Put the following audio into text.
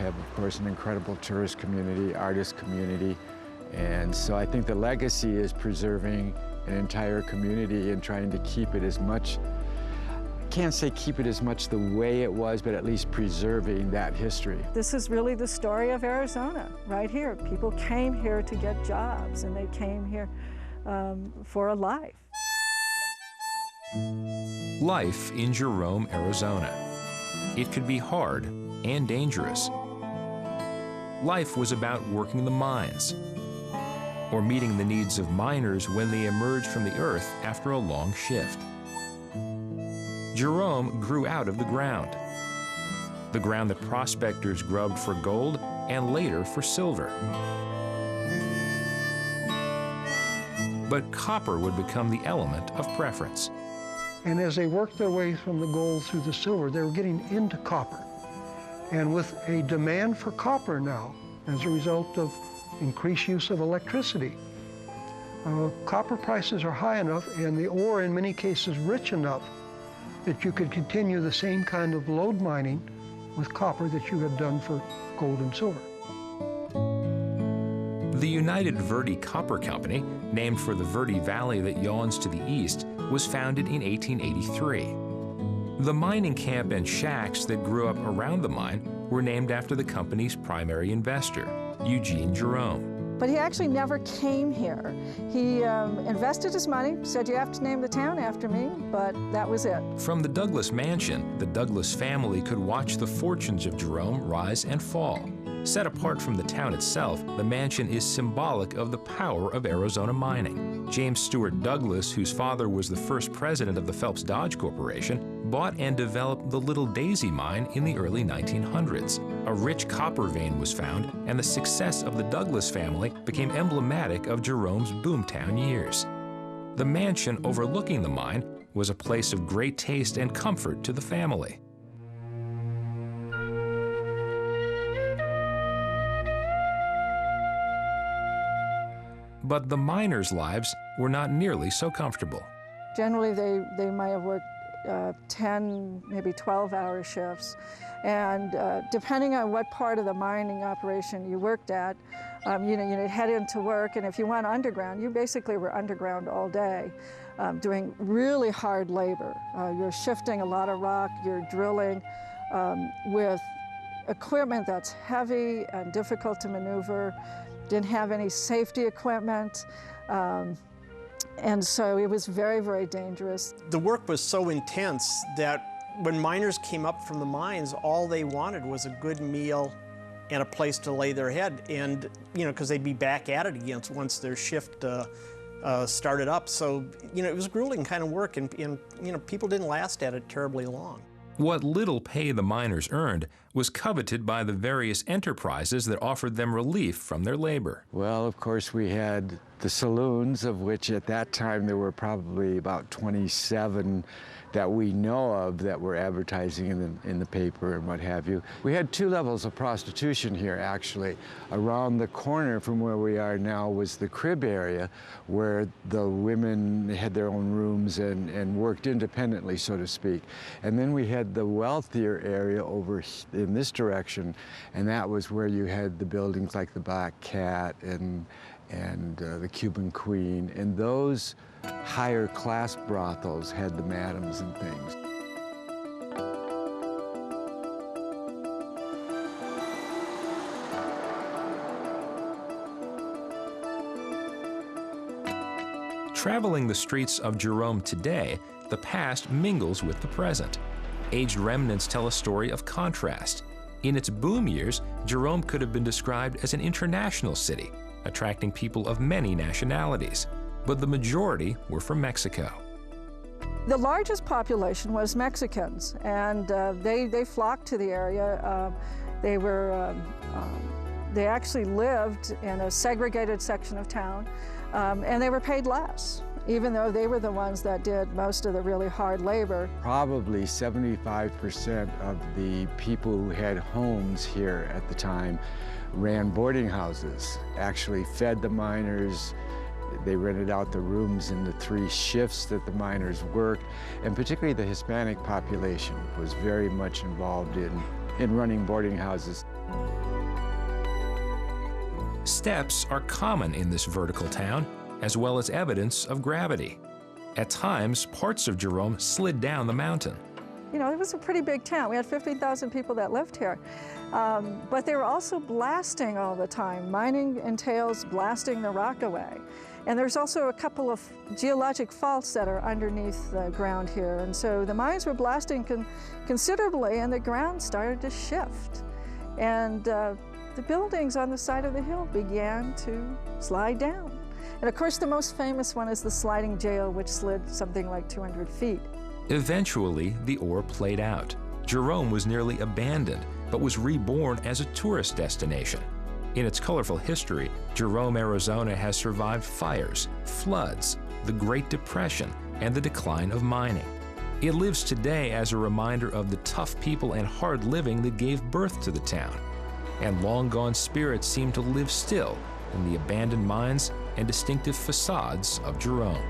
have, of course, an incredible tourist community, artist community. And so I think the legacy is preserving an entire community and trying to keep it as much, I can't say keep it as much the way it was, but at least preserving that history. This is really the story of Arizona, right here. People came here to get jobs, and they came here for a life. Life in Jerome, Arizona. It could be hard and dangerous. Life was about working the mines, or meeting the needs of miners when they emerged from the earth after a long shift. Jerome grew out of the ground that prospectors grubbed for gold and later for silver. But copper would become the element of preference. And as they worked their way from the gold through the silver, they were getting into copper. And with a demand for copper now, as a result of increased use of electricity, copper prices are high enough, and the ore in many cases rich enough, that you could continue the same kind of lode mining with copper that you had done for gold and silver. The United Verde Copper Company, named for the Verde Valley that yawns to the east, was founded in 1883. The mining camp and shacks that grew up around the mine were named after the company's primary investor, Eugene Jerome. But he actually never came here. He invested his money, said, "You have to name the town after me," but that was it. From the Douglas Mansion, the Douglas family could watch the fortunes of Jerome rise and fall. Set apart from the town itself, the mansion is symbolic of the power of Arizona mining. James Stewart Douglas, whose father was the first president of the Phelps Dodge Corporation, bought and developed the Little Daisy mine in the early 1900s. A rich copper vein was found, and the success of the Douglas family became emblematic of Jerome's boomtown years. The mansion overlooking the mine was a place of great taste and comfort to the family. But the miners' lives were not nearly so comfortable. Generally, they might have worked 10, maybe 12-hour shifts. And depending on what part of the mining operation you worked at, you'd head into work, and if you went underground, you basically were underground all day, doing really hard labor. You're shifting a lot of rock, you're drilling with equipment that's heavy and difficult to maneuver, didn't have any safety equipment. And so it was very, very dangerous. The work was so intense that when miners came up from the mines, all they wanted was a good meal and a place to lay their head. And, because they'd be back at it again once their shift started up. So, it was grueling kind of work, and people didn't last at it terribly long. What little pay the miners earned was coveted by the various enterprises that offered them relief from their labor. Well, of course, we had the saloons, of which at that time there were probably about 27 that we know of that were advertising in the paper and what have you. We had two levels of prostitution here, actually. Around the corner from where we are now was the crib area, where the women had their own rooms and worked independently, so to speak. And then we had the wealthier area over in this direction, and that was where you had the buildings like the Black Cat and the Cuban Queen, and those higher class brothels had the madams and things. Traveling the streets of Jerome today, the past mingles with the present. Aged remnants tell a story of contrast. In its boom years, Jerome could have been described as an international city, attracting people of many nationalities, but the majority were from Mexico. The largest population was Mexicans, and they flocked to the area. They actually lived in a segregated section of town, and they were paid less, even though they were the ones that did most of the really hard labor. Probably 75% of the people who had homes here at the time ran boarding houses, actually fed the miners. They rented out the rooms in the 3 shifts that the miners worked, and particularly the Hispanic population was very much involved in running boarding houses. Steps are common in this vertical town, as well as evidence of gravity. At times, parts of Jerome slid down the mountain. You know, it was a pretty big town. We had 15,000 people that lived here. But they were also blasting all the time. Mining entails blasting the rock away. And there's also a couple of geologic faults that are underneath the ground here. And so the mines were blasting considerably, and the ground started to shift. And the buildings on the side of the hill began to slide down. And of course, the most famous one is the sliding jail, which slid something like 200 feet. Eventually, the ore played out. Jerome was nearly abandoned, but was reborn as a tourist destination. In its colorful history, Jerome, Arizona has survived fires, floods, the Great Depression, and the decline of mining. It lives today as a reminder of the tough people and hard living that gave birth to the town. And long-gone spirits seem to live still in the abandoned mines and distinctive facades of Jerome.